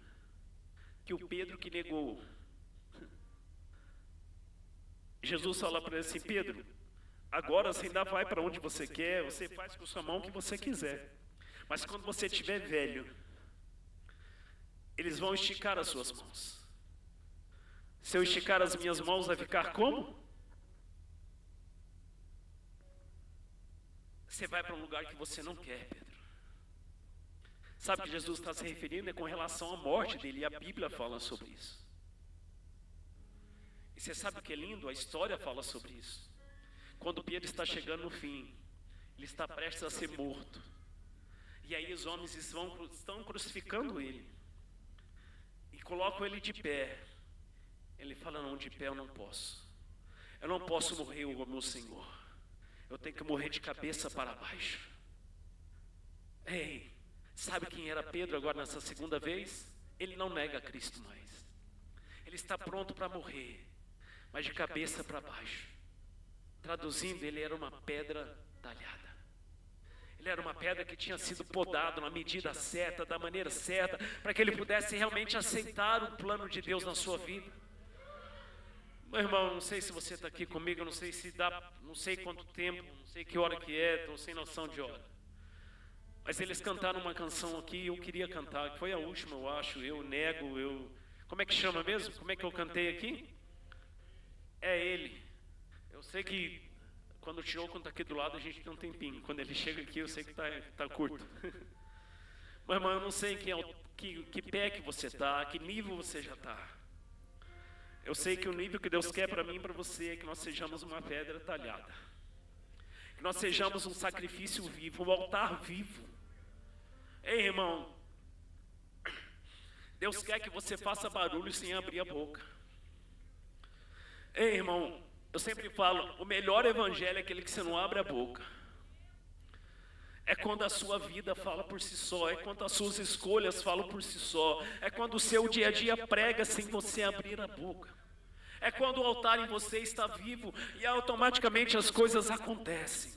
Que o Pedro que negou, Jesus fala para ele assim: Pedro, agora você ainda vai para onde você quer, você faz com sua mão o que você quiser. Mas quando você estiver velho, eles vão esticar as suas mãos. Se eu esticar as minhas mãos, vai ficar como? Você vai para um lugar que você não quer, Pedro. Sabe que Jesus está se referindo é com relação à morte dele, e a Bíblia fala sobre isso. E você sabe o que é lindo? A história fala sobre isso. Quando Pedro está chegando no fim, ele está prestes a ser morto. E aí os homens estão crucificando ele. E colocam ele de pé. Ele fala, não, de pé eu não posso. Eu não posso morrer, o meu Senhor. Eu tenho que morrer de cabeça para baixo. Ei, sabe quem era Pedro agora nessa segunda vez? Ele não nega Cristo mais. Ele está pronto para morrer, mas de cabeça para baixo. Traduzindo, ele era uma pedra talhada. Ele era uma pedra que tinha sido podada na medida certa, da maneira certa, para que ele pudesse realmente aceitar o plano de Deus na sua vida. Meu irmão, não sei se você está aqui comigo, não sei se dá, não sei quanto tempo, não sei que hora que é, estou sem noção de hora. Mas eles cantaram uma canção aqui, eu queria cantar, que foi a última, eu acho, como é que chama mesmo? Como é que eu cantei aqui? É ele. Eu sei que quando o Tinoco está aqui do lado, a gente tem um tempinho. Quando ele chega aqui, eu sei que está curto. Mas, irmão, eu não sei que pé que você está, que nível você já está. Eu sei que o nível que Deus quer para mim e para você é que nós sejamos uma pedra talhada. Que nós sejamos um sacrifício vivo, um altar vivo. Ei, irmão, Deus quer que você faça barulho sem abrir a boca. Ei, irmão, eu sempre falo, o melhor evangelho é aquele que você não abre a boca. É quando a sua vida fala por si só, é quando as suas escolhas falam por si só, é quando o seu dia a dia prega sem você abrir a boca. É quando o altar em você está vivo e automaticamente as coisas acontecem.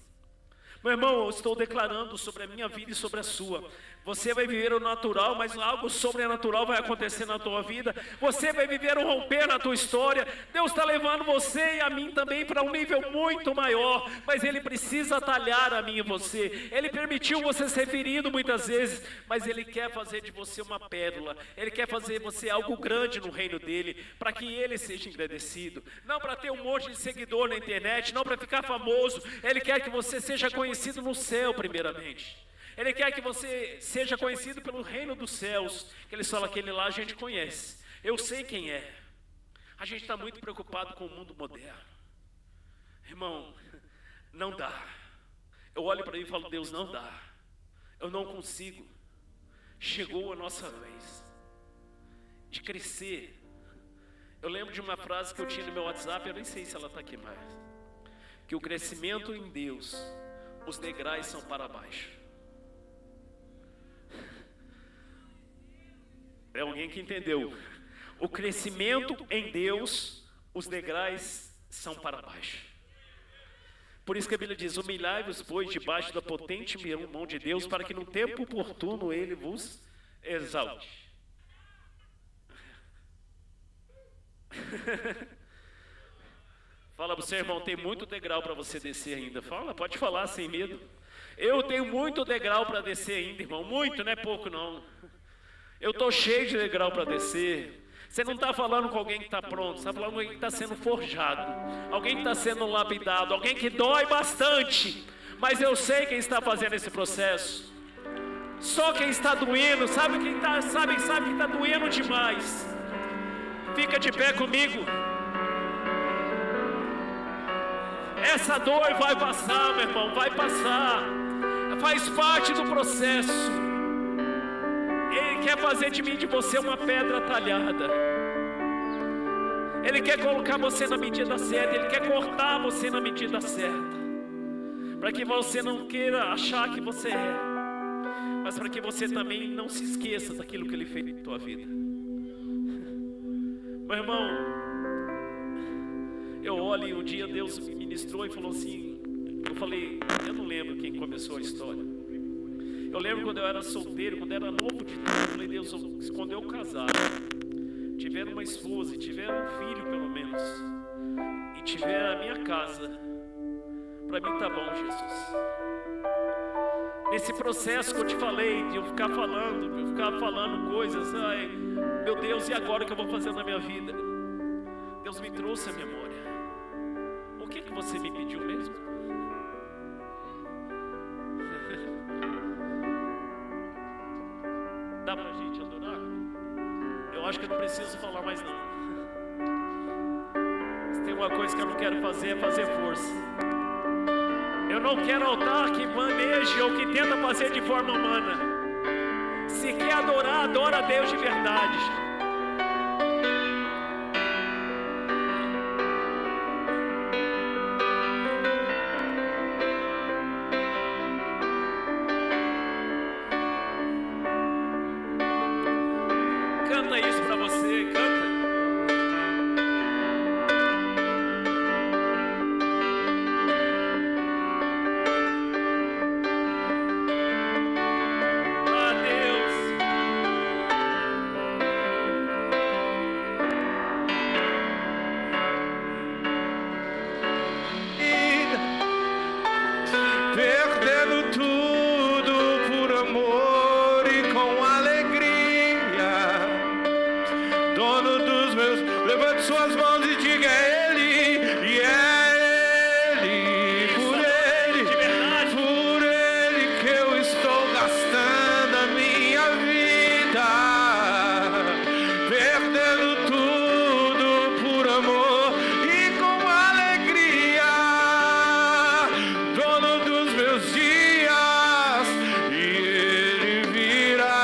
Meu irmão, eu estou declarando sobre a minha vida e sobre a sua. Você vai viver o natural, mas algo sobrenatural vai acontecer na tua vida. Você vai viver um romper na tua história. Deus está levando você e a mim também para um nível muito maior. Mas Ele precisa talhar a mim e você. Ele permitiu você ser ferido muitas vezes, mas Ele quer fazer de você uma pérola. Ele quer fazer você algo grande no reino dEle, para que Ele seja engrandecido. Não para ter um monte de seguidor na internet, não para ficar famoso. Ele quer que você seja conhecido no céu primeiramente. Ele quer que você seja conhecido pelo reino dos céus. Que Ele fala, aquele lá a gente conhece. Eu sei quem é. A gente está muito preocupado com o mundo moderno. Irmão, não dá. Eu olho para ele e falo, Deus, não dá. Eu não consigo. Chegou a nossa vez de crescer. Eu lembro de uma frase que eu tinha no meu WhatsApp, eu nem sei se ela está aqui mais. Que o crescimento em Deus, os degraus são para baixo. É alguém que entendeu. O crescimento em Deus, os degraus são para baixo. Por isso que a Bíblia diz, humilhai-vos, pois, debaixo da potente mão de Deus, para que no tempo oportuno Ele vos exalte. Fala para o seu irmão, tem muito degrau para você descer ainda. Fala, pode falar sem medo. Eu tenho muito degrau para descer ainda, irmão. Muito, não é pouco não. Eu estou cheio de degrau para descer. Você não está falando com alguém que está pronto, você está falando com alguém que está sendo forjado, alguém que está sendo lapidado, alguém que dói bastante. Mas eu sei quem está fazendo esse processo. Só quem está doendo, sabe quem está, sabe que está doendo demais. Fica de pé comigo. Essa dor vai passar, meu irmão, vai passar. Faz parte do processo. Ele quer fazer de mim e de você uma pedra talhada. Ele quer colocar você na medida certa. Ele quer cortar você na medida certa, para que você não queira achar que você é, mas para que você também não se esqueça daquilo que Ele fez na tua vida. Meu irmão, eu olho e um dia Deus me ministrou e falou assim, eu não lembro quem começou a história. Eu lembro quando eu era solteiro, quando eu era novo de tudo, eu falei, Deus, quando eu casar, tiver uma esposa, e tiver um filho pelo menos, e tiver a minha casa, para mim tá bom, Jesus. Nesse processo que eu te falei, de eu ficar falando coisas, ai, meu Deus, e agora o que eu vou fazer na minha vida? Deus me trouxe a memória. O que você me pediu mesmo? Dá pra gente adorar? Eu acho que eu não preciso falar mais não. Se tem uma coisa que eu não quero fazer, é fazer força. Eu não quero altar que maneje ou que tenta fazer de forma humana. Se quer adorar, adora a Deus de verdade. Canta isso pra você, canta. Perdendo tudo por amor e com alegria, dono dos meus, levante suas mãos e diga: é Ele, e é Ele, por Ele que eu estou gastando a minha vida, perdendo tudo por amor e com alegria, dono dos meus dias, e Ele virá,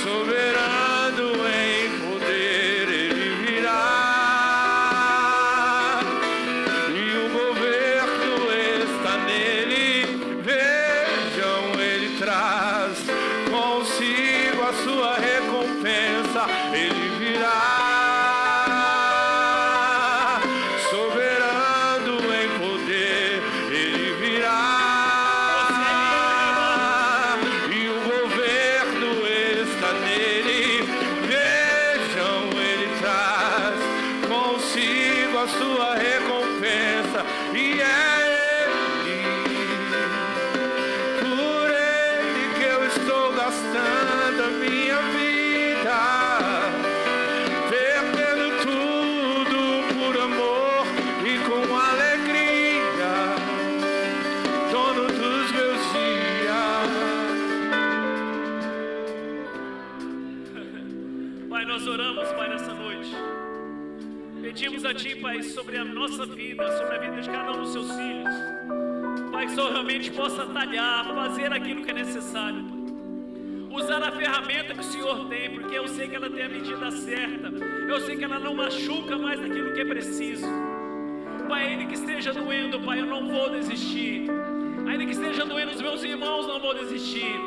soberano em poder, Ele virá, e o governo está nele. Vejam, Ele traz consigo a sua recompensa, Ele virá, soberano em poder, Ele virá, e o governo está nele. Vejam, Ele traz consigo a sua recompensa, e é Ele, por Ele que eu estou gastando a minha vida, perdendo tudo por amor e com alegria, dono dos meus dias. Pai, nós oramos, Pai, nessa noite. Pedimos a Ti, Pai, sobre a nossa vida, sobre a vida de cada um dos Seus filhos. Pai, que o Senhor realmente possa talhar, fazer aquilo que é necessário, Pai. Usar a ferramenta que o Senhor tem, porque eu sei que ela tem a medida certa. Eu sei que ela não machuca mais daquilo que é preciso. Pai, ainda que esteja doendo, Pai, eu não vou desistir. Ainda que esteja doendo os meus irmãos, não vou desistir.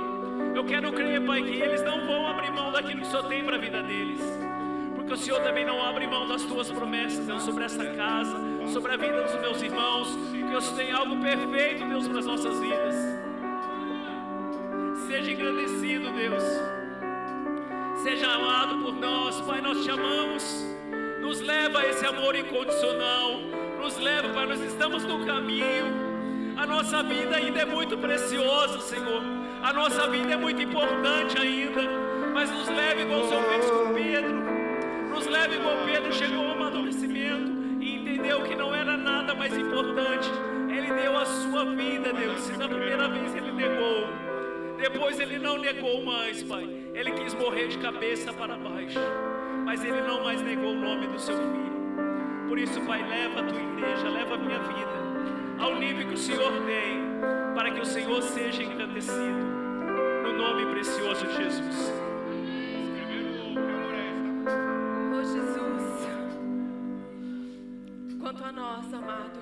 Eu quero crer, Pai, que eles não vão abrir mão daquilo que o Senhor tem para a vida deles. Porque o Senhor também não abre mão das Tuas promessas, Deus, sobre essa casa, sobre a vida dos meus irmãos. Que o Senhor tem algo perfeito, Deus, para as nossas vidas. Seja agradecido, Deus. Seja amado por nós, Pai, nós te amamos. Nos leva a esse amor incondicional. Nos leva, Pai, nós estamos no caminho. A nossa vida ainda é muito preciosa, Senhor. A nossa vida é muito importante ainda. Mas nos leve igual o Senhor fez com Pedro. Nos leve igual Pedro chegou ao amadurecimento e entendeu que não era nada mais importante. Ele deu a sua vida, Deus. Se na primeira vez ele negou, depois ele não negou mais, Pai. Ele quis morrer de cabeça para baixo, mas ele não mais negou o nome do seu filho. Por isso, Pai, leva a tua igreja, leva a minha vida ao nível que o Senhor tem, para que o Senhor seja engrandecido. No nome precioso de Jesus. Oh, Jesus, quanto a nós, amado,